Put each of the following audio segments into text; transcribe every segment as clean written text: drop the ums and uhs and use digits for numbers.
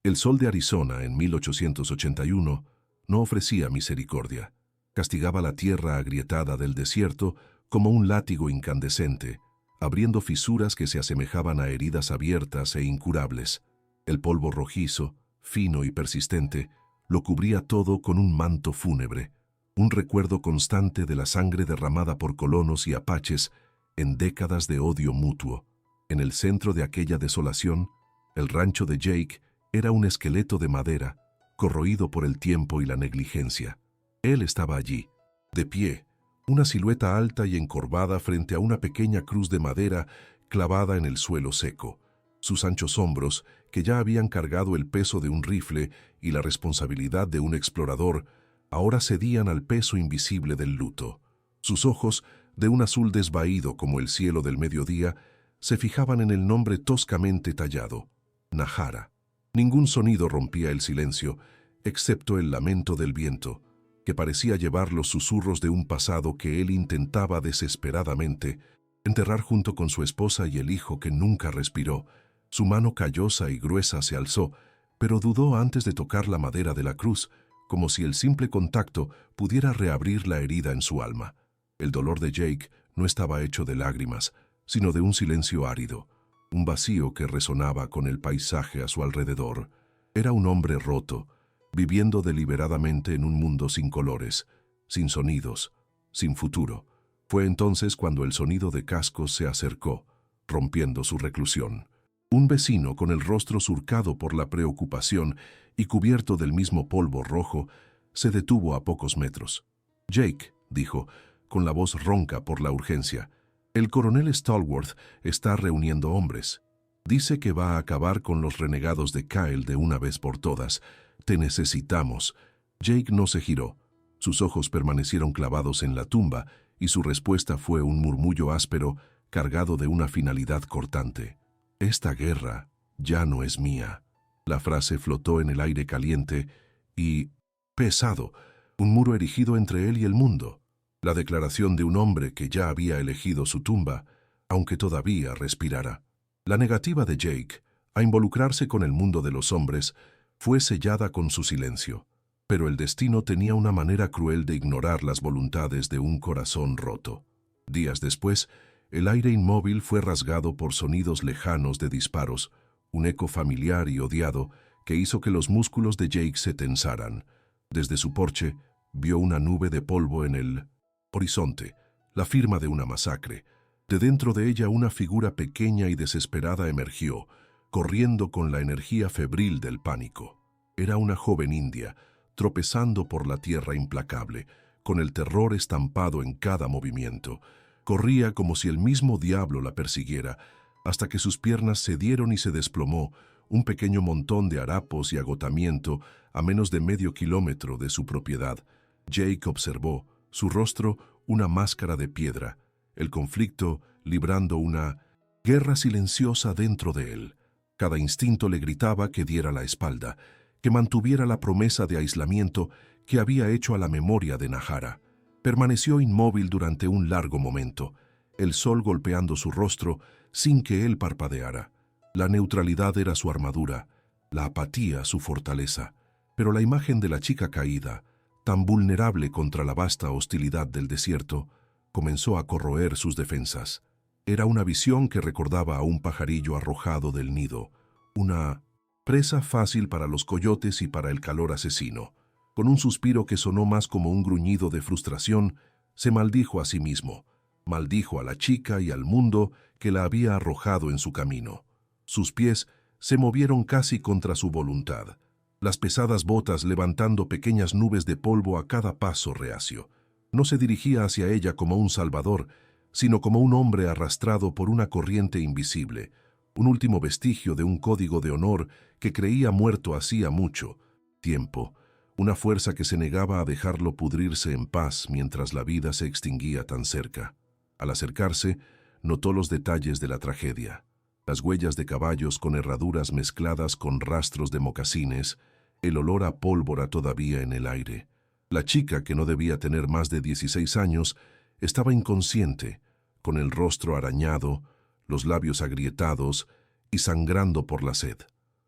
El sol de Arizona en 1881 no ofrecía misericordia. Castigaba la tierra agrietada del desierto como un látigo incandescente, abriendo fisuras que se asemejaban a heridas abiertas e incurables. El polvo rojizo, fino y persistente, lo cubría todo con un manto fúnebre, un recuerdo constante de la sangre derramada por colonos y apaches en décadas de odio mutuo. En el centro de aquella desolación, el rancho de Jake era un esqueleto de madera, corroído por el tiempo y la negligencia. Él estaba allí, de pie, una silueta alta y encorvada frente a una pequeña cruz de madera clavada en el suelo seco. Sus anchos hombros, que ya habían cargado el peso de un rifle y la responsabilidad de un explorador, ahora cedían al peso invisible del luto. Sus ojos, de un azul desvaído como el cielo del mediodía, se fijaban en el nombre toscamente tallado, Najara. Ningún sonido rompía el silencio, excepto el lamento del viento, que parecía llevar los susurros de un pasado que él intentaba desesperadamente enterrar junto con su esposa y el hijo que nunca respiró. Su mano callosa y gruesa se alzó, pero dudó antes de tocar la madera de la cruz, como si el simple contacto pudiera reabrir la herida en su alma. El dolor de Jake no estaba hecho de lágrimas, sino de un silencio árido, un vacío que resonaba con el paisaje a su alrededor. Era un hombre roto, viviendo deliberadamente en un mundo sin colores, sin sonidos, sin futuro. Fue entonces cuando el sonido de cascos se acercó, rompiendo su reclusión. Un vecino con el rostro surcado por la preocupación y cubierto del mismo polvo rojo, se detuvo a pocos metros. «Jake», dijo, con la voz ronca por la urgencia, «el coronel Stallworth está reuniendo hombres. Dice que va a acabar con los renegados de Kyle de una vez por todas. Te necesitamos». Jake no se giró. Sus ojos permanecieron clavados en la tumba y su respuesta fue un murmullo áspero cargado de una finalidad cortante. «Esta guerra ya no es mía». La frase flotó en el aire caliente y, pesado, un muro erigido entre él y el mundo. La declaración de un hombre que ya había elegido su tumba, aunque todavía respirara. La negativa de Jake a involucrarse con el mundo de los hombres fue sellada con su silencio, pero el destino tenía una manera cruel de ignorar las voluntades de un corazón roto. Días después, el aire inmóvil fue rasgado por sonidos lejanos de disparos, un eco familiar y odiado que hizo que los músculos de Jake se tensaran. Desde su porche, vio una nube de polvo en el horizonte, la firma de una masacre. De dentro de ella una figura pequeña y desesperada emergió, corriendo con la energía febril del pánico. Era una joven india, tropezando por la tierra implacable, con el terror estampado en cada movimiento. Corría como si el mismo diablo la persiguiera, hasta que sus piernas cedieron y se desplomó, un pequeño montón de harapos y agotamiento a menos de medio kilómetro de su propiedad. Jake observó, su rostro una máscara de piedra, el conflicto librando una guerra silenciosa dentro de él. Cada instinto le gritaba que diera la espalda, que mantuviera la promesa de aislamiento que había hecho a la memoria de Najara. Permaneció inmóvil durante un largo momento, el sol golpeando su rostro sin que él parpadeara. La neutralidad era su armadura, la apatía su fortaleza, pero la imagen de la chica caída, tan vulnerable contra la vasta hostilidad del desierto, comenzó a corroer sus defensas. Era una visión que recordaba a un pajarillo arrojado del nido, una presa fácil para los coyotes y para el calor asesino. Con un suspiro que sonó más como un gruñido de frustración, se maldijo a sí mismo, maldijo a la chica y al mundo que la había arrojado en su camino. Sus pies se movieron casi contra su voluntad, las pesadas botas levantando pequeñas nubes de polvo a cada paso reacio. No se dirigía hacia ella como un salvador, sino como un hombre arrastrado por una corriente invisible, un último vestigio de un código de honor que creía muerto hacía mucho tiempo, una fuerza que se negaba a dejarlo pudrirse en paz mientras la vida se extinguía tan cerca. Al acercarse, notó los detalles de la tragedia. Las huellas de caballos con herraduras mezcladas con rastros de mocasines, el olor a pólvora todavía en el aire. La chica, que no debía tener más de 16 años, estaba inconsciente, con el rostro arañado, los labios agrietados y sangrando por la sed.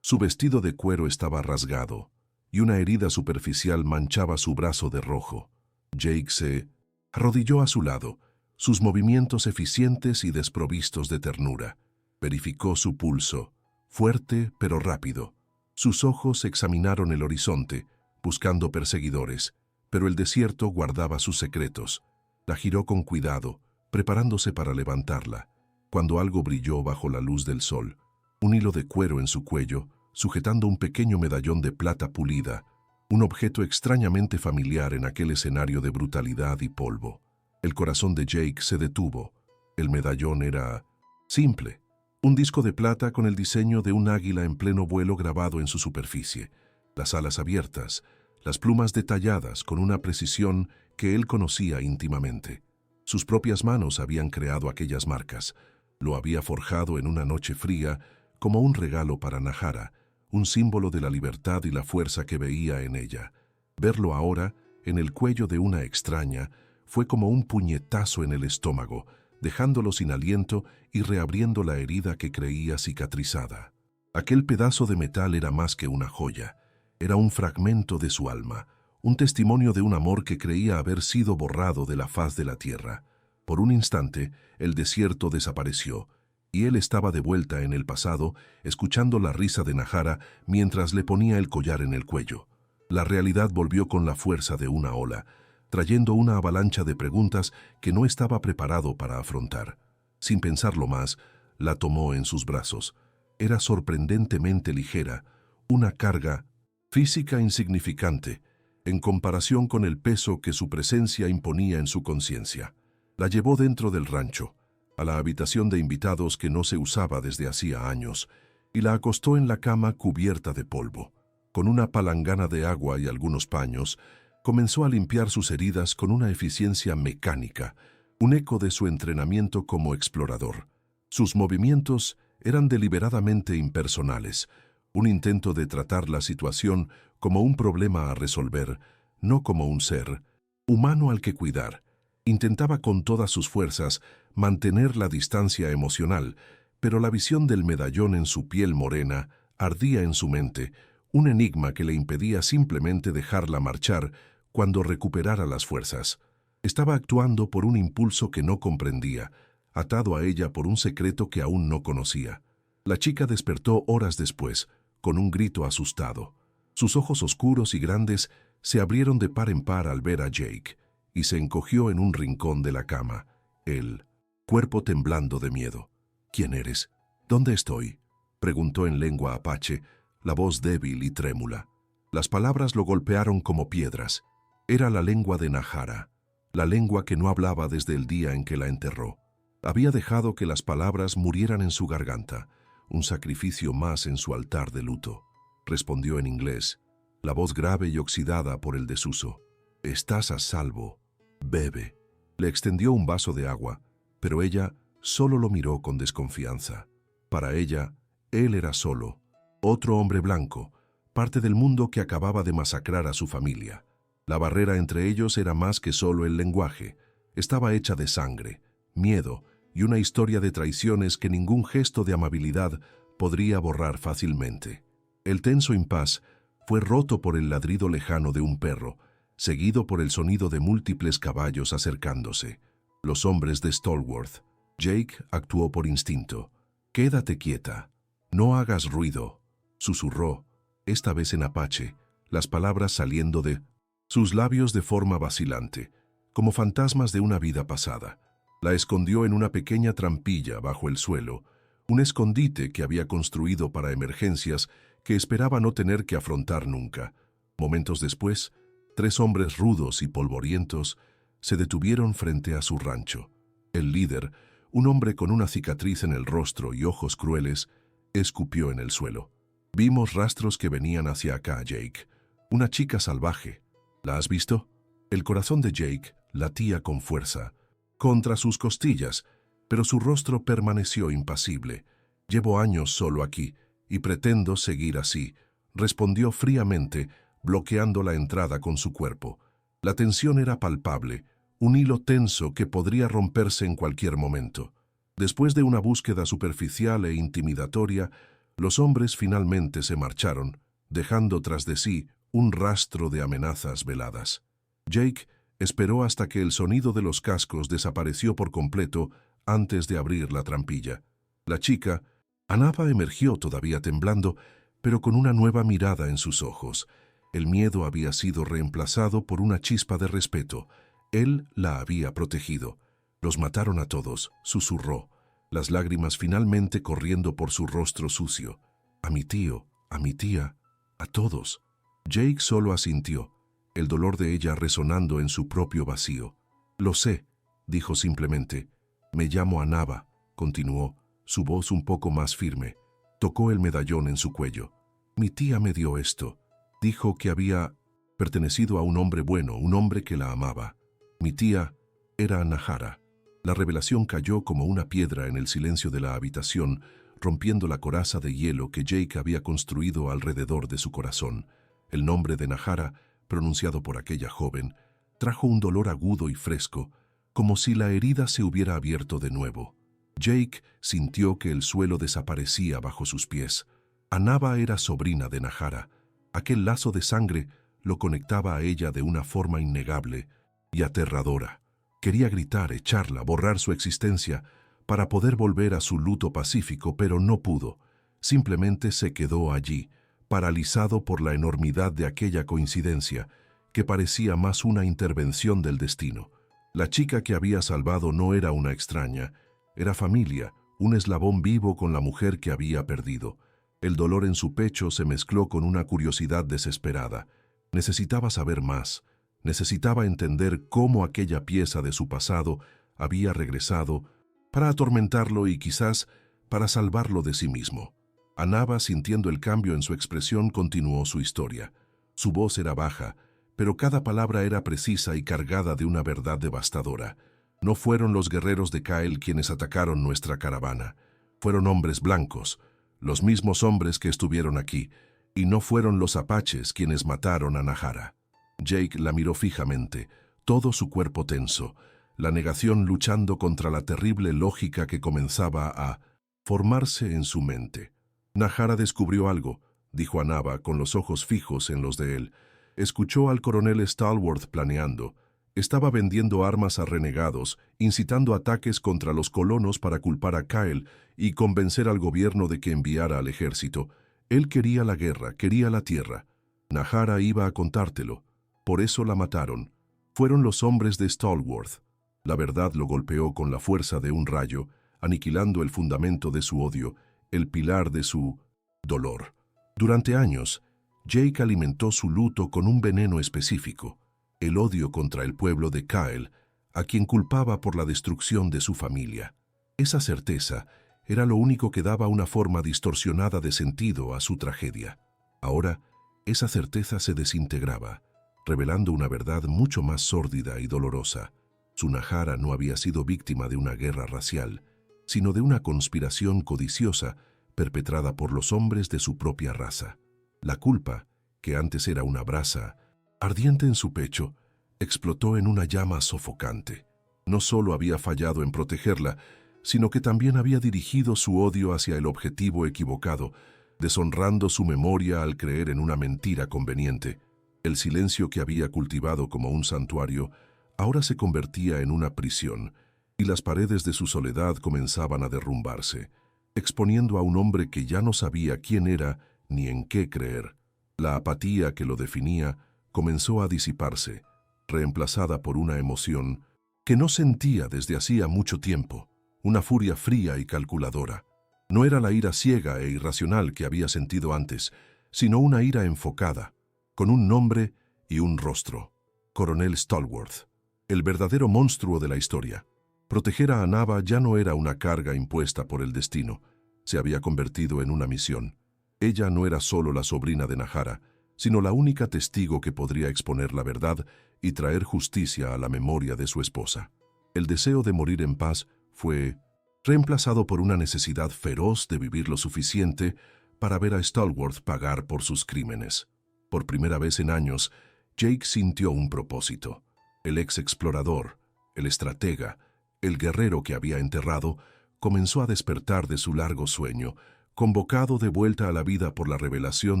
Su vestido de cuero estaba rasgado, y una herida superficial manchaba su brazo de rojo. Jake se arrodilló a su lado, sus movimientos eficientes y desprovistos de ternura. Verificó su pulso, fuerte pero rápido. Sus ojos examinaron el horizonte, buscando perseguidores, pero el desierto guardaba sus secretos. La giró con cuidado, preparándose para levantarla, cuando algo brilló bajo la luz del sol. Un hilo de cuero en su cuello, sujetando un pequeño medallón de plata pulida, un objeto extrañamente familiar en aquel escenario de brutalidad y polvo. El corazón de Jake se detuvo. El medallón era simple, un disco de plata con el diseño de un águila en pleno vuelo grabado en su superficie, las alas abiertas, las plumas detalladas con una precisión que él conocía íntimamente. Sus propias manos habían creado aquellas marcas. Lo había forjado en una noche fría como un regalo para Nahara, un símbolo de la libertad y la fuerza que veía en ella. Verlo ahora, en el cuello de una extraña, fue como un puñetazo en el estómago, dejándolo sin aliento y reabriendo la herida que creía cicatrizada. Aquel pedazo de metal era más que una joya, era un fragmento de su alma, un testimonio de un amor que creía haber sido borrado de la faz de la tierra. Por un instante, el desierto desapareció, y él estaba de vuelta en el pasado, escuchando la risa de Nahara mientras le ponía el collar en el cuello. La realidad volvió con la fuerza de una ola, trayendo una avalancha de preguntas que no estaba preparado para afrontar. Sin pensarlo más, la tomó en sus brazos. Era sorprendentemente ligera, una carga física insignificante, en comparación con el peso que su presencia imponía en su conciencia. La llevó dentro del rancho, a la habitación de invitados que no se usaba desde hacía años, y la acostó en la cama cubierta de polvo. Con una palangana de agua y algunos paños, comenzó a limpiar sus heridas con una eficiencia mecánica, un eco de su entrenamiento como explorador. Sus movimientos eran deliberadamente impersonales, un intento de tratar la situación como un problema a resolver, no como un ser humano al que cuidar. Intentaba con todas sus fuerzas mantener la distancia emocional, pero la visión del medallón en su piel morena ardía en su mente, un enigma que le impedía simplemente dejarla marchar cuando recuperara las fuerzas. Estaba actuando por un impulso que no comprendía, atado a ella por un secreto que aún no conocía. La chica despertó horas después, con un grito asustado. Sus ojos oscuros y grandes se abrieron de par en par al ver a Jake, y se encogió en un rincón de la cama, el cuerpo temblando de miedo. «¿Quién eres? ¿Dónde estoy?», preguntó en lengua apache, la voz débil y trémula. Las palabras lo golpearon como piedras. Era la lengua de Nahara, la lengua que no hablaba desde el día en que la enterró. Había dejado que las palabras murieran en su garganta, un sacrificio más en su altar de luto. Respondió en inglés, la voz grave y oxidada por el desuso. «Estás a salvo. Bebe». Le extendió un vaso de agua, pero ella solo lo miró con desconfianza. Para ella, él era solo, otro hombre blanco, parte del mundo que acababa de masacrar a su familia. La barrera entre ellos era más que solo el lenguaje. Estaba hecha de sangre, miedo y una historia de traiciones que ningún gesto de amabilidad podría borrar fácilmente. El tenso impas fue roto por el ladrido lejano de un perro, seguido por el sonido de múltiples caballos acercándose. Los hombres de Stallworth. Jake actuó por instinto. «Quédate quieta. No hagas ruido», susurró, esta vez en apache, las palabras saliendo de sus labios de forma vacilante, como fantasmas de una vida pasada. La escondió en una pequeña trampilla bajo el suelo, un escondite que había construido para emergencias que esperaba no tener que afrontar nunca. Momentos después, 3 hombres rudos y polvorientos se detuvieron frente a su rancho. El líder, un hombre con una cicatriz en el rostro y ojos crueles, escupió en el suelo. «Vimos rastros que venían hacia acá, Jake. Una chica salvaje. ¿La has visto?». El corazón de Jake latía con fuerza, contra sus costillas, pero su rostro permaneció impasible. «Llevo años solo aquí, y pretendo seguir así», respondió fríamente, bloqueando la entrada con su cuerpo. La tensión era palpable, un hilo tenso que podría romperse en cualquier momento. Después de una búsqueda superficial e intimidatoria, Los hombres finalmente se marcharon, dejando tras de sí un rastro de amenazas veladas. Jake esperó hasta que el sonido de los cascos desapareció por completo antes de abrir la trampilla. La chica, Anava, emergió todavía temblando, pero con una nueva mirada en sus ojos. El miedo había sido reemplazado por una chispa de respeto. Él la había protegido. Los mataron a todos, susurró, las lágrimas finalmente corriendo por su rostro sucio. A mi tío, a mi tía, a todos. Jake solo asintió, el dolor de ella resonando en su propio vacío. Lo sé, dijo simplemente. Me llamo Anava, continuó, su voz un poco más firme. Tocó el medallón en su cuello. Mi tía me dio esto. Dijo que había pertenecido a un hombre bueno, un hombre que la amaba. Mi tía era Nahara. La revelación cayó como una piedra en el silencio de la habitación, rompiendo la coraza de hielo que Jake había construido alrededor de su corazón. El nombre de Nahara, pronunciado por aquella joven, trajo un dolor agudo y fresco, como si la herida se hubiera abierto de nuevo. Jake sintió que el suelo desaparecía bajo sus pies. Anava era sobrina de Nahara. Aquel lazo de sangre lo conectaba a ella de una forma innegable y aterradora. Quería gritar, echarla, borrar su existencia, para poder volver a su luto pacífico, pero no pudo. Simplemente se quedó allí, paralizado por la enormidad de aquella coincidencia, que parecía más una intervención del destino. La chica que había salvado no era una extraña, era familia, un eslabón vivo con la mujer que había perdido. El dolor en su pecho se mezcló con una curiosidad desesperada. Necesitaba saber más, necesitaba entender cómo aquella pieza de su pasado había regresado para atormentarlo y quizás para salvarlo de sí mismo. Anava, sintiendo el cambio en su expresión, continuó su historia. Su voz era baja, pero cada palabra era precisa y cargada de una verdad devastadora. No fueron los guerreros de Kael quienes atacaron nuestra caravana. Fueron hombres blancos, los mismos hombres que estuvieron aquí, y no fueron los apaches quienes mataron a Nahara. Jake la miró fijamente, todo su cuerpo tenso, la negación luchando contra la terrible lógica que comenzaba a formarse en su mente. Nahara descubrió algo, dijo Anava con los ojos fijos en los de él. Escuchó al coronel Stallworth planeando. Estaba vendiendo armas a renegados, incitando ataques contra los colonos para culpar a Kael y convencer al gobierno de que enviara al ejército. Él quería la guerra, quería la tierra. Nahara iba a contártelo. Por eso la mataron. Fueron los hombres de Stallworth. La verdad lo golpeó con la fuerza de un rayo, aniquilando el fundamento de su odio, el pilar de su dolor. Durante años, Jake alimentó su luto con un veneno específico, el odio contra el pueblo de Kael, a quien culpaba por la destrucción de su familia. Esa certeza era lo único que daba una forma distorsionada de sentido a su tragedia. Ahora, esa certeza se desintegraba, revelando una verdad mucho más sórdida y dolorosa. Su Nahara no había sido víctima de una guerra racial, sino de una conspiración codiciosa perpetrada por los hombres de su propia raza. La culpa, que antes era una brasa ardiente en su pecho, explotó en una llama sofocante. No solo había fallado en protegerla, sino que también había dirigido su odio hacia el objetivo equivocado, deshonrando su memoria al creer en una mentira conveniente. El silencio que había cultivado como un santuario ahora se convertía en una prisión, y las paredes de su soledad comenzaban a derrumbarse, exponiendo a un hombre que ya no sabía quién era ni en qué creer. La apatía que lo definía comenzó a disiparse, reemplazada por una emoción que no sentía desde hacía mucho tiempo, una furia fría y calculadora. No era la ira ciega e irracional que había sentido antes, sino una ira enfocada, con un nombre y un rostro. Coronel Stallworth, el verdadero monstruo de la historia. Proteger a Anava ya no era una carga impuesta por el destino, se había convertido en una misión. Ella no era solo la sobrina de Nahara, sino la única testigo que podría exponer la verdad y traer justicia a la memoria de su esposa. El deseo de morir en paz fue reemplazado por una necesidad feroz de vivir lo suficiente para ver a Stallworth pagar por sus crímenes. Por primera vez en años, Jake sintió un propósito. El ex explorador, el estratega, el guerrero que había enterrado, comenzó a despertar de su largo sueño, convocado de vuelta a la vida por la revelación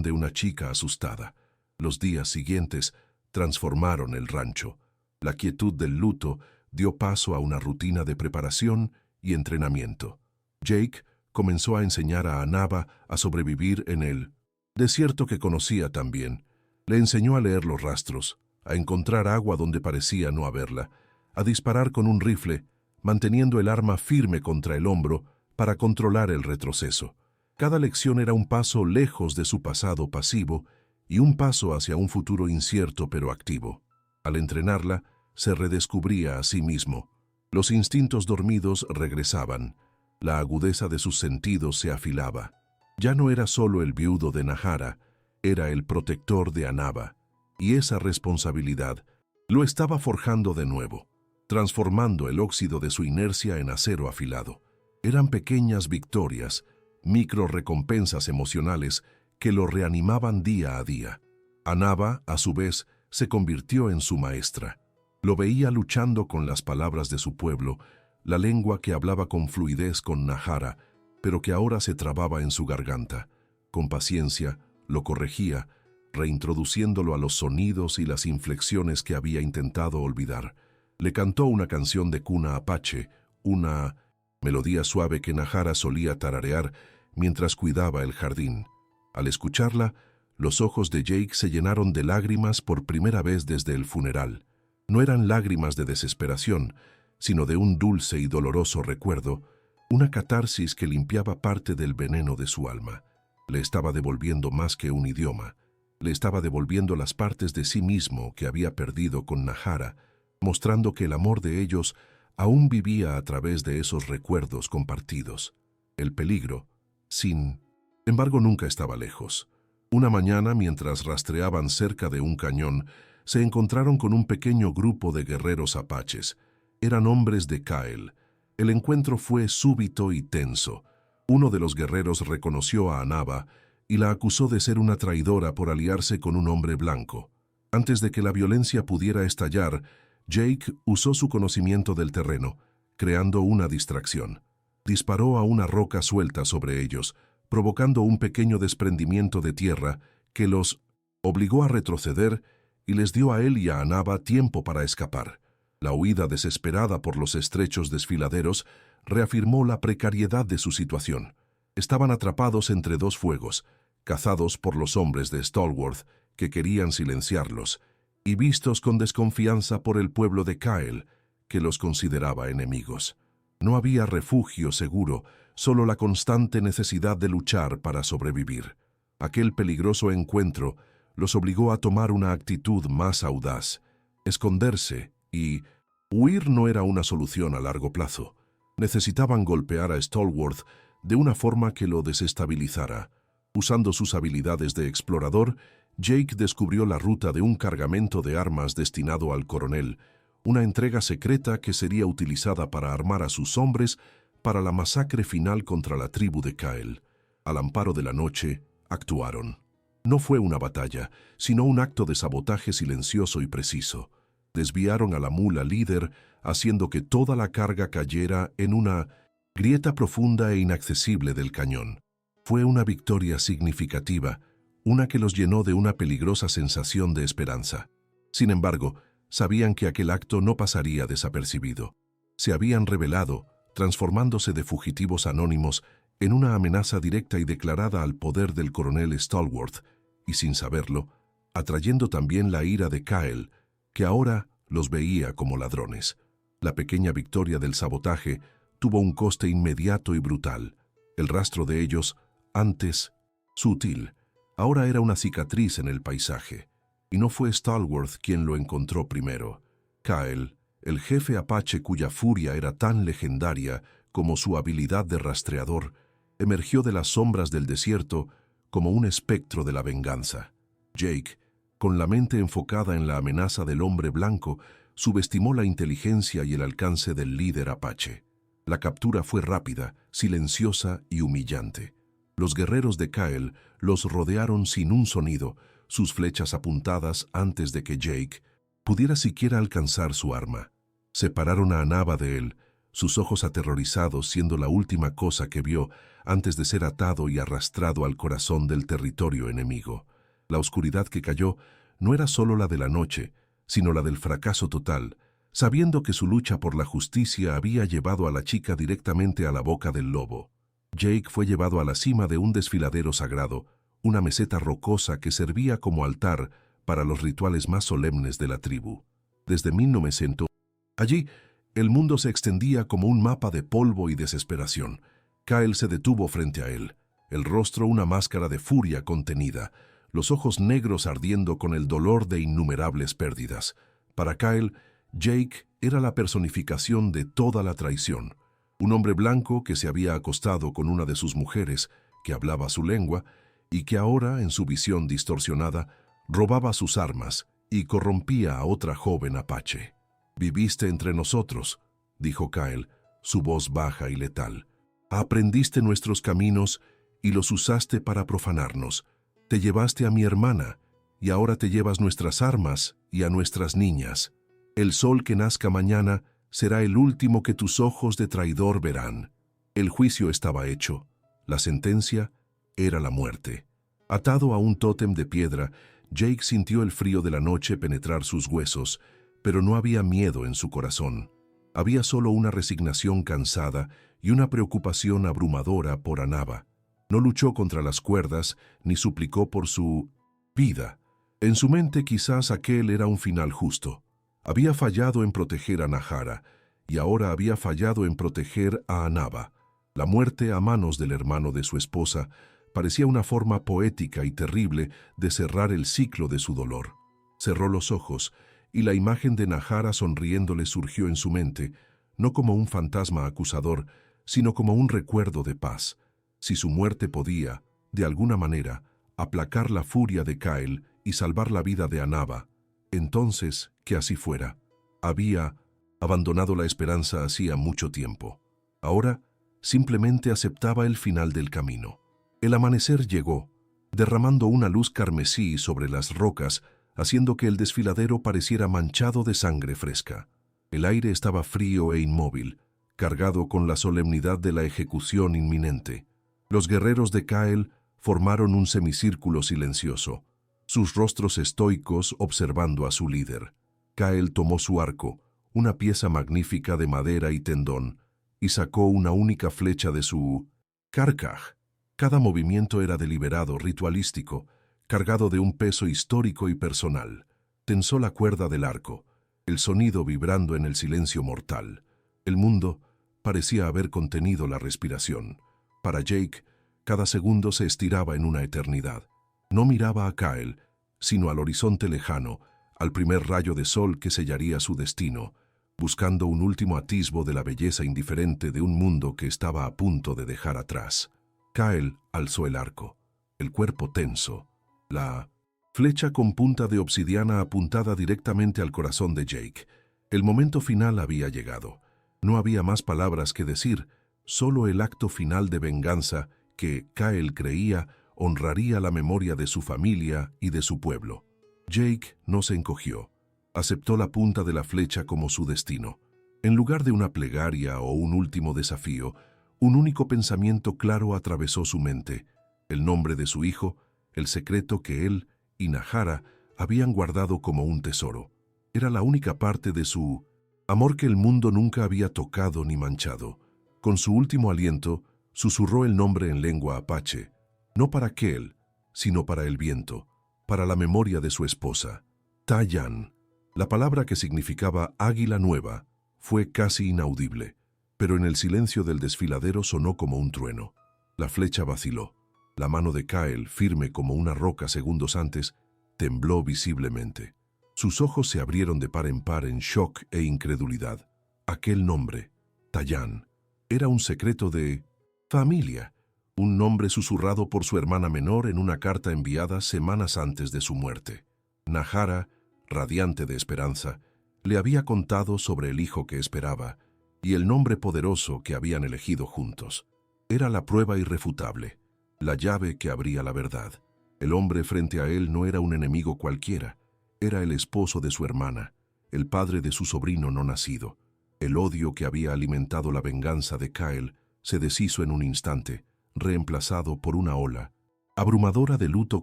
de una chica asustada. Los días siguientes transformaron el rancho. La quietud del luto dio paso a una rutina de preparación y entrenamiento. Jake comenzó a enseñar a Anaba a sobrevivir en el desierto que conocía tan bien. Le enseñó a leer los rastros, a encontrar agua donde parecía no haberla, a disparar con un rifle, manteniendo el arma firme contra el hombro para controlar el retroceso. Cada lección era un paso lejos de su pasado pasivo y un paso hacia un futuro incierto pero activo. Al entrenarla, se redescubría a sí mismo. Los instintos dormidos regresaban. La agudeza de sus sentidos se afilaba. Ya no era solo el viudo de Nahara, era el protector de Anaba. Y esa responsabilidad lo estaba forjando de nuevo, transformando el óxido de su inercia en acero afilado. Eran pequeñas victorias, micro recompensas emocionales que lo reanimaban día a día. Anaba, a su vez, se convirtió en su maestra. Lo veía luchando con las palabras de su pueblo, la lengua que hablaba con fluidez con Nahara, pero que ahora se trababa en su garganta. Con paciencia, lo corregía, reintroduciéndolo a los sonidos y las inflexiones que había intentado olvidar. Le cantó una canción de cuna apache, una melodía suave que Nahara solía tararear mientras cuidaba el jardín. Al escucharla, los ojos de Jake se llenaron de lágrimas por primera vez desde el funeral. No eran lágrimas de desesperación, sino de un dulce y doloroso recuerdo, una catarsis que limpiaba parte del veneno de su alma. Le estaba devolviendo más que un idioma. Le estaba devolviendo las partes de sí mismo que había perdido con Nahara, mostrando que el amor de ellos aún vivía a través de esos recuerdos compartidos. El peligro, sin embargo, nunca estaba lejos. Una mañana, mientras rastreaban cerca de un cañón, se encontraron con un pequeño grupo de guerreros apaches. Eran hombres de Kyle. El encuentro fue súbito y tenso. Uno de los guerreros reconoció a Anaba y la acusó de ser una traidora por aliarse con un hombre blanco. Antes de que la violencia pudiera estallar, Jake usó su conocimiento del terreno, creando una distracción. Disparó a una roca suelta sobre ellos, provocando un pequeño desprendimiento de tierra que los obligó a retroceder y les dio a él y a Anaba tiempo para escapar. La huida desesperada por los estrechos desfiladeros reafirmó la precariedad de su situación. Estaban atrapados entre dos fuegos, cazados por los hombres de Stallworth, que querían silenciarlos, y vistos con desconfianza por el pueblo de Kyle, que los consideraba enemigos. No había refugio seguro, solo la constante necesidad de luchar para sobrevivir. Aquel peligroso encuentro los obligó a tomar una actitud más audaz. Esconderse y huir no era una solución a largo plazo. Necesitaban golpear a Stallworth de una forma que lo desestabilizara. Usando sus habilidades de explorador, Jake descubrió la ruta de un cargamento de armas destinado al coronel, una entrega secreta que sería utilizada para armar a sus hombres para la masacre final contra la tribu de Kyle. Al amparo de la noche, actuaron. No fue una batalla, sino un acto de sabotaje silencioso y preciso. Desviaron a la mula líder, haciendo que toda la carga cayera en una grieta profunda e inaccesible del cañón. Fue una victoria significativa, una que los llenó de una peligrosa sensación de esperanza. Sin embargo, sabían que aquel acto no pasaría desapercibido. Se habían rebelado, transformándose de fugitivos anónimos en una amenaza directa y declarada al poder del coronel Stallworth, y sin saberlo, atrayendo también la ira de Kyle, que ahora los veía como ladrones. La pequeña victoria del sabotaje tuvo un coste inmediato y brutal. El rastro de ellos, antes sutil, ahora era una cicatriz en el paisaje. Y no fue Stallworth quien lo encontró primero. Kyle, el jefe apache cuya furia era tan legendaria como su habilidad de rastreador, emergió de las sombras del desierto como un espectro de la venganza. Jake, con la mente enfocada en la amenaza del hombre blanco, subestimó la inteligencia y el alcance del líder apache. La captura fue rápida, silenciosa y humillante. Los guerreros de Kyle los rodearon sin un sonido, sus flechas apuntadas antes de que Jake pudiera siquiera alcanzar su arma. Separaron a Anaba de él, sus ojos aterrorizados siendo la última cosa que vio antes de ser atado y arrastrado al corazón del territorio enemigo. La oscuridad que cayó no era solo la de la noche, sino la del fracaso total, sabiendo que su lucha por la justicia había llevado a la chica directamente a la boca del lobo. Jake fue llevado a la cima de un desfiladero sagrado, una meseta rocosa que servía como altar para los rituales más solemnes de la tribu. Desde 1900, allí, el mundo se extendía como un mapa de polvo y desesperación. Kyle se detuvo frente a él, el rostro una máscara de furia contenida, los ojos negros ardiendo con el dolor de innumerables pérdidas. Para Kyle, Jake era la personificación de toda la traición. Un hombre blanco que se había acostado con una de sus mujeres, que hablaba su lengua, y que ahora, en su visión distorsionada, robaba sus armas y corrompía a otra joven apache. «Viviste entre nosotros», dijo Kyle, su voz baja y letal. «Aprendiste nuestros caminos y los usaste para profanarnos. Te llevaste a mi hermana, y ahora te llevas nuestras armas y a nuestras niñas. El sol que nazca mañana será el último que tus ojos de traidor verán». El juicio estaba hecho. La sentencia era la muerte. Atado a un tótem de piedra, Jake sintió el frío de la noche penetrar sus huesos, pero no había miedo en su corazón. Había solo una resignación cansada y una preocupación abrumadora por Anaba. No luchó contra las cuerdas ni suplicó por su vida. En su mente quizás aquel era un final justo. Había fallado en proteger a Nahara y ahora había fallado en proteger a Anaba. La muerte a manos del hermano de su esposa parecía una forma poética y terrible de cerrar el ciclo de su dolor. Cerró los ojos y la imagen de Nahara sonriéndole surgió en su mente, no como un fantasma acusador, sino como un recuerdo de paz. Si su muerte podía, de alguna manera, aplacar la furia de Kyle y salvar la vida de Anaba, entonces que así fuera. Había abandonado la esperanza hacía mucho tiempo. Ahora simplemente aceptaba el final del camino. El amanecer llegó, derramando una luz carmesí sobre las rocas, haciendo que el desfiladero pareciera manchado de sangre fresca. El aire estaba frío e inmóvil, cargado con la solemnidad de la ejecución inminente. Los guerreros de Kyle formaron un semicírculo silencioso, sus rostros estoicos observando a su líder. Kyle tomó su arco, una pieza magnífica de madera y tendón, y sacó una única flecha de su carcaj. Cada movimiento era deliberado, ritualístico, cargado de un peso histórico y personal. Tensó la cuerda del arco, el sonido vibrando en el silencio mortal. El mundo parecía haber contenido la respiración. Para Jake, cada segundo se estiraba en una eternidad. No miraba a Kyle, sino al horizonte lejano, al primer rayo de sol que sellaría su destino, buscando un último atisbo de la belleza indiferente de un mundo que estaba a punto de dejar atrás. Kyle alzó el arco, el cuerpo tenso, la flecha con punta de obsidiana apuntada directamente al corazón de Jake. El momento final había llegado. No había más palabras que decir, solo el acto final de venganza que, Kyle creía, honraría la memoria de su familia y de su pueblo. Jake no se encogió. Aceptó la punta de la flecha como su destino. En lugar de una plegaria o un último desafío, un único pensamiento claro atravesó su mente: el nombre de su hijo, el secreto que él y Nahara habían guardado como un tesoro. Era la única parte de su amor que el mundo nunca había tocado ni manchado. Con su último aliento, susurró el nombre en lengua apache, no para Kyle, sino para el viento, para la memoria de su esposa. Tayan. La palabra que significaba águila nueva fue casi inaudible, pero en el silencio del desfiladero sonó como un trueno. La flecha vaciló. La mano de Kyle, firme como una roca segundos antes, tembló visiblemente. Sus ojos se abrieron de par en par en shock e incredulidad. Aquel nombre, Tayan, era un secreto de familia, un nombre susurrado por su hermana menor en una carta enviada semanas antes de su muerte. Nahara, radiante de esperanza, le había contado sobre el hijo que esperaba y el nombre poderoso que habían elegido juntos. Era la prueba irrefutable, la llave que abría la verdad. El hombre frente a él no era un enemigo cualquiera, era el esposo de su hermana, el padre de su sobrino no nacido. El odio que había alimentado la venganza de Kyle se deshizo en un instante, reemplazado por una ola abrumadora de luto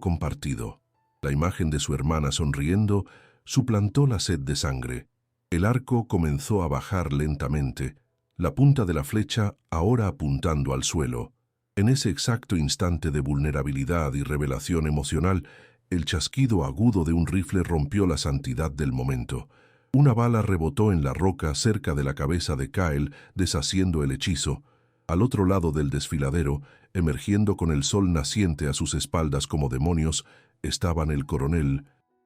compartido. La imagen de su hermana sonriendo suplantó la sed de sangre. El arco comenzó a bajar lentamente, la punta de la flecha ahora apuntando al suelo. En ese exacto instante de vulnerabilidad y revelación emocional, el chasquido agudo de un rifle rompió la santidad del momento. Una bala rebotó en la roca cerca de la cabeza de Kyle, deshaciendo el hechizo. Al otro lado del desfiladero, emergiendo con el sol naciente a sus espaldas como demonios, estaban el coronel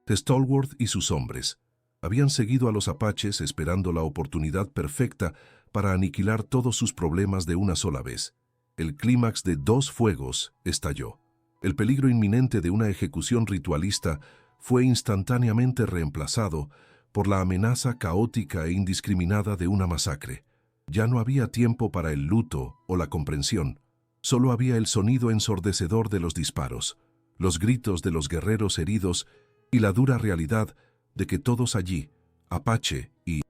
Stalworth y sus hombres. Habían seguido a los apaches esperando la oportunidad perfecta para aniquilar todos sus problemas de una sola vez. El clímax de Dos Fuegos estalló. El peligro inminente de una ejecución ritualista fue instantáneamente reemplazado por la amenaza caótica e indiscriminada de una masacre. Ya no había tiempo para el luto o la comprensión. Solo había el sonido ensordecedor de los disparos, los gritos de los guerreros heridos y la dura realidad de que todos allí, Apache y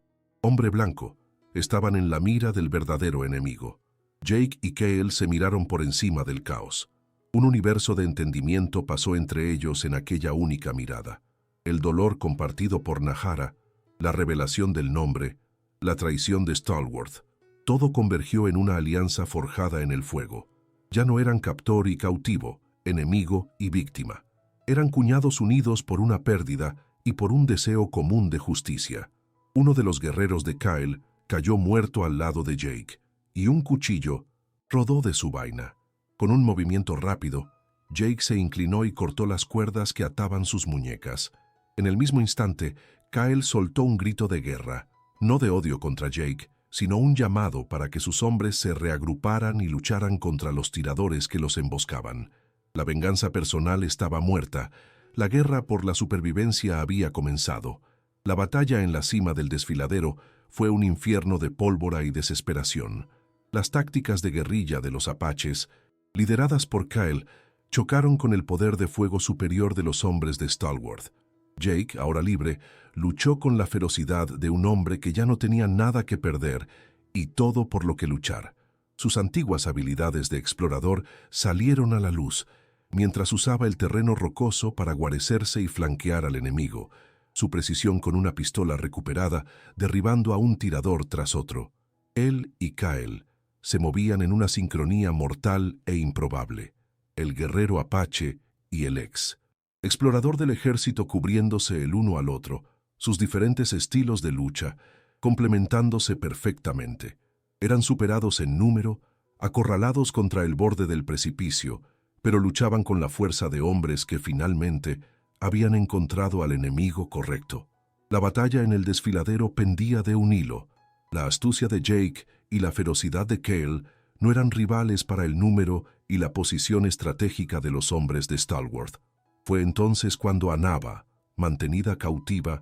Hombre Blanco, estaban en la mira del verdadero enemigo. Jake y Kyle se miraron por encima del caos. Un universo de entendimiento pasó entre ellos en aquella única mirada. El dolor compartido por Nahara, la revelación del nombre, la traición de Stalworth, todo convergió en una alianza forjada en el fuego. Ya no eran captor y cautivo, enemigo y víctima. Eran cuñados unidos por una pérdida y por un deseo común de justicia. Uno de los guerreros de Kyle cayó muerto al lado de Jake, y un cuchillo rodó de su vaina. Con un movimiento rápido, Jake se inclinó y cortó las cuerdas que ataban sus muñecas. En el mismo instante, Kyle soltó un grito de guerra, no de odio contra Jake, sino un llamado para que sus hombres se reagruparan y lucharan contra los tiradores que los emboscaban. La venganza personal estaba muerta, la guerra por la supervivencia había comenzado. La batalla en la cima del desfiladero fue un infierno de pólvora y desesperación. Las tácticas de guerrilla de los apaches, lideradas por Kyle, chocaron con el poder de fuego superior de los hombres de Stalworth. Jake, ahora libre, luchó con la ferocidad de un hombre que ya no tenía nada que perder y todo por lo que luchar. Sus antiguas habilidades de explorador salieron a la luz, mientras usaba el terreno rocoso para guarecerse y flanquear al enemigo, su precisión con una pistola recuperada, derribando a un tirador tras otro. Él y Kyle se movían en una sincronía mortal e improbable. El guerrero apache y el explorador del ejército cubriéndose el uno al otro, sus diferentes estilos de lucha, complementándose perfectamente. Eran superados en número, acorralados contra el borde del precipicio, pero luchaban con la fuerza de hombres que finalmente habían encontrado al enemigo correcto. La batalla en el desfiladero pendía de un hilo. La astucia de Jake y la ferocidad de Kyle no eran rivales para el número y la posición estratégica de los hombres de Stalworth. Fue entonces cuando Anaba, mantenida cautiva,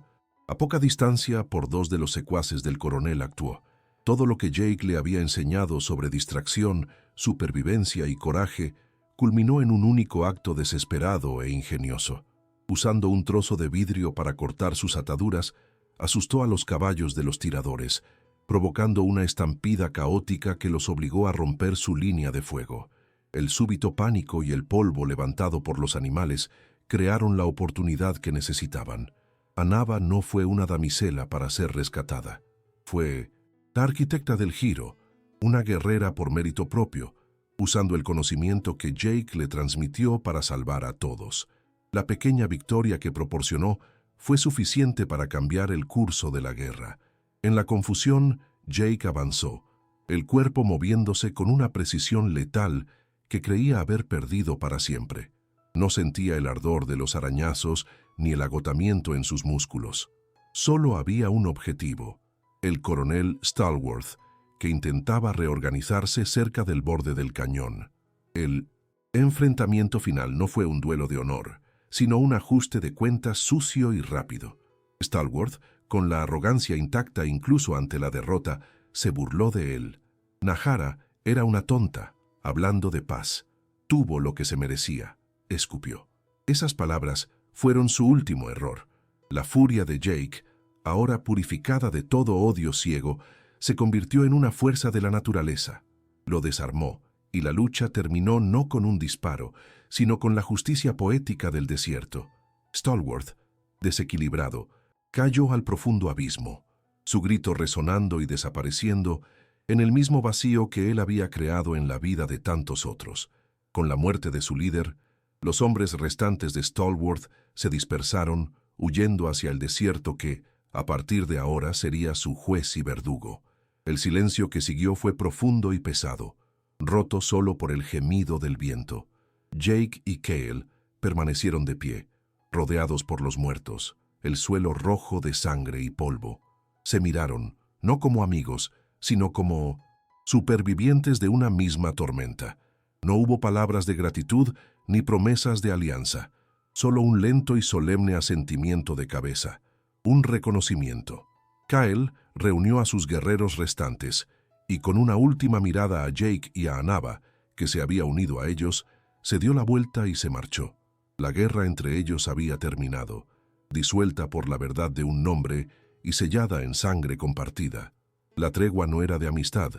a poca distancia por dos de los secuaces del coronel, actuó. Todo lo que Jake le había enseñado sobre distracción, supervivencia y coraje culminó en un único acto desesperado e ingenioso. Usando un trozo de vidrio para cortar sus ataduras, asustó a los caballos de los tiradores, provocando una estampida caótica que los obligó a romper su línea de fuego. El súbito pánico y el polvo levantado por los animales crearon la oportunidad que necesitaban. Anaba no fue una damisela para ser rescatada. Fue la arquitecta del giro, una guerrera por mérito propio, usando el conocimiento que Jake le transmitió para salvar a todos. La pequeña victoria que proporcionó fue suficiente para cambiar el curso de la guerra. En la confusión, Jake avanzó, el cuerpo moviéndose con una precisión letal que creía haber perdido para siempre. No sentía el ardor de los arañazos ni el agotamiento en sus músculos. Solo había un objetivo, el coronel Stalworth, que intentaba reorganizarse cerca del borde del cañón. El enfrentamiento final no fue un duelo de honor, sino un ajuste de cuentas sucio y rápido. Stalworth, con la arrogancia intacta incluso ante la derrota, se burló de él. Nahara era una tonta, hablando de paz. Tuvo lo que se merecía, escupió. Esas palabras fueron su último error. La furia de Jake, ahora purificada de todo odio ciego, se convirtió en una fuerza de la naturaleza. Lo desarmó, y la lucha terminó no con un disparo, sino con la justicia poética del desierto. Stalwart, desequilibrado, cayó al profundo abismo, su grito resonando y desapareciendo en el mismo vacío que él había creado en la vida de tantos otros. Con la muerte de su líder, los hombres restantes de Stalwart se dispersaron, huyendo hacia el desierto que, a partir de ahora, sería su juez y verdugo. El silencio que siguió fue profundo y pesado, roto solo por el gemido del viento. Jake y Cale permanecieron de pie, rodeados por los muertos, el suelo rojo de sangre y polvo. Se miraron, no como amigos, sino como supervivientes de una misma tormenta. No hubo palabras de gratitud ni promesas de alianza, solo un lento y solemne asentimiento de cabeza, un reconocimiento. Kyle reunió a sus guerreros restantes y con una última mirada a Jake y a Anaba, que se había unido a ellos, se dio la vuelta y se marchó. La guerra entre ellos había terminado, disuelta por la verdad de un nombre y sellada en sangre compartida. La tregua no era de amistad,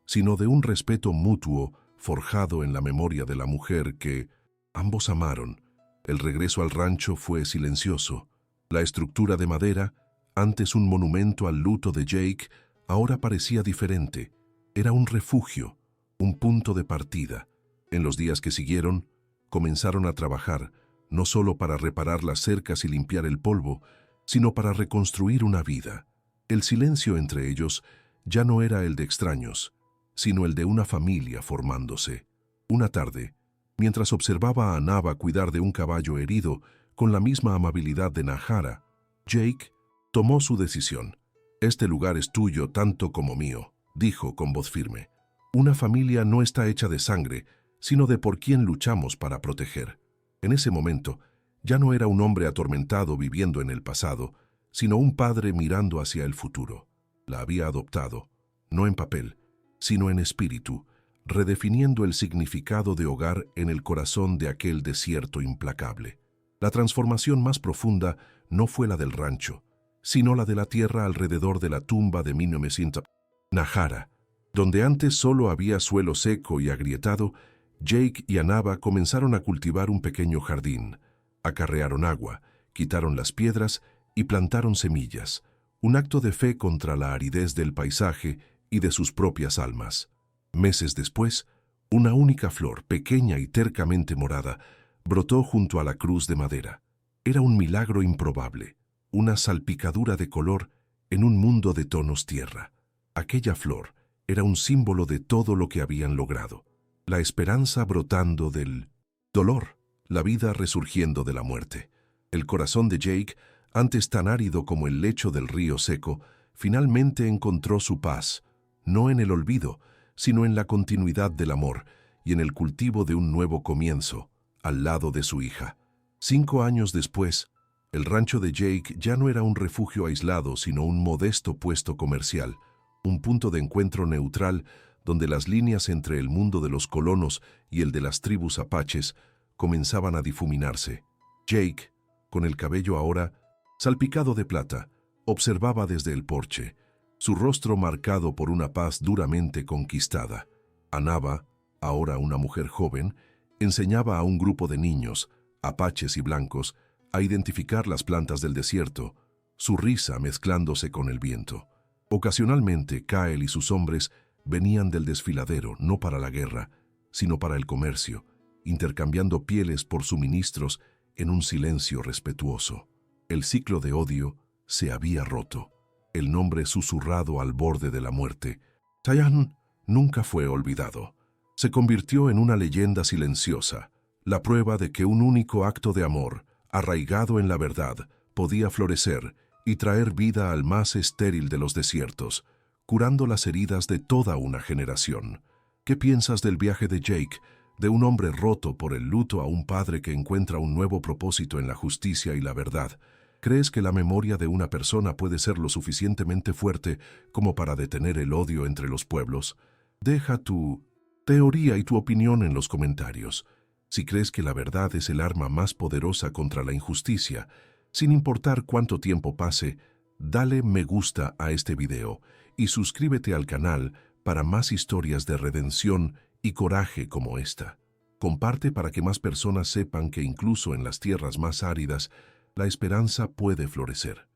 sino de un respeto mutuo forjado en la memoria de la mujer que ambos amaron. El regreso al rancho fue silencioso. La estructura de madera, antes un monumento al luto de Jake, ahora parecía diferente. Era un refugio, un punto de partida. En los días que siguieron, comenzaron a trabajar, no solo para reparar las cercas y limpiar el polvo, sino para reconstruir una vida. El silencio entre ellos ya no era el de extraños, sino el de una familia formándose. Una tarde, mientras observaba a Anaba cuidar de un caballo herido con la misma amabilidad de Najara, Jake tomó su decisión. «Este lugar es tuyo tanto como mío», dijo con voz firme. «Una familia no está hecha de sangre, sino de por quién luchamos para proteger». En ese momento, ya no era un hombre atormentado viviendo en el pasado, sino un padre mirando hacia el futuro. La había adoptado, no en papel, sino en espíritu, redefiniendo el significado de hogar en el corazón de aquel desierto implacable. La transformación más profunda no fue la del rancho, sino la de la tierra alrededor de la tumba de Minyomesinta Najara. Donde antes solo había suelo seco y agrietado, Jake y Anaba comenzaron a cultivar un pequeño jardín. Acarrearon agua, quitaron las piedras y plantaron semillas, un acto de fe contra la aridez del paisaje y de sus propias almas. Meses después, una única flor, pequeña y tercamente morada, brotó junto a la cruz de madera. Era un milagro improbable, una salpicadura de color en un mundo de tonos tierra. Aquella flor era un símbolo de todo lo que habían logrado. La esperanza brotando del dolor, la vida resurgiendo de la muerte. El corazón de Jake, antes tan árido como el lecho del río seco, finalmente encontró su paz, no en el olvido, sino en la continuidad del amor y en el cultivo de un nuevo comienzo, al lado de su hija. 5 años después, el rancho de Jake ya no era un refugio aislado, sino un modesto puesto comercial, un punto de encuentro neutral donde las líneas entre el mundo de los colonos y el de las tribus apaches comenzaban a difuminarse. Jake, con el cabello ahora salpicado de plata, observaba desde el porche, su rostro marcado por una paz duramente conquistada. Anaba, ahora una mujer joven, enseñaba a un grupo de niños, apaches y blancos, a identificar las plantas del desierto, su risa mezclándose con el viento. Ocasionalmente, Kyle y sus hombres venían del desfiladero no para la guerra, sino para el comercio, intercambiando pieles por suministros en un silencio respetuoso. El ciclo de odio se había roto. El nombre susurrado al borde de la muerte, Cheyenne, nunca fue olvidado. Se convirtió en una leyenda silenciosa, la prueba de que un único acto de amor, arraigado en la verdad, podía florecer y traer vida al más estéril de los desiertos, curando las heridas de toda una generación. ¿Qué piensas del viaje de Jake, de un hombre roto por el luto a un padre que encuentra un nuevo propósito en la justicia y la verdad? ¿Crees que la memoria de una persona puede ser lo suficientemente fuerte como para detener el odio entre los pueblos? Deja tu teoría y tu opinión en los comentarios. Si crees que la verdad es el arma más poderosa contra la injusticia, sin importar cuánto tiempo pase, dale me gusta a este video y suscríbete al canal para más historias de redención y coraje como esta. Comparte para que más personas sepan que incluso en las tierras más áridas, la esperanza puede florecer.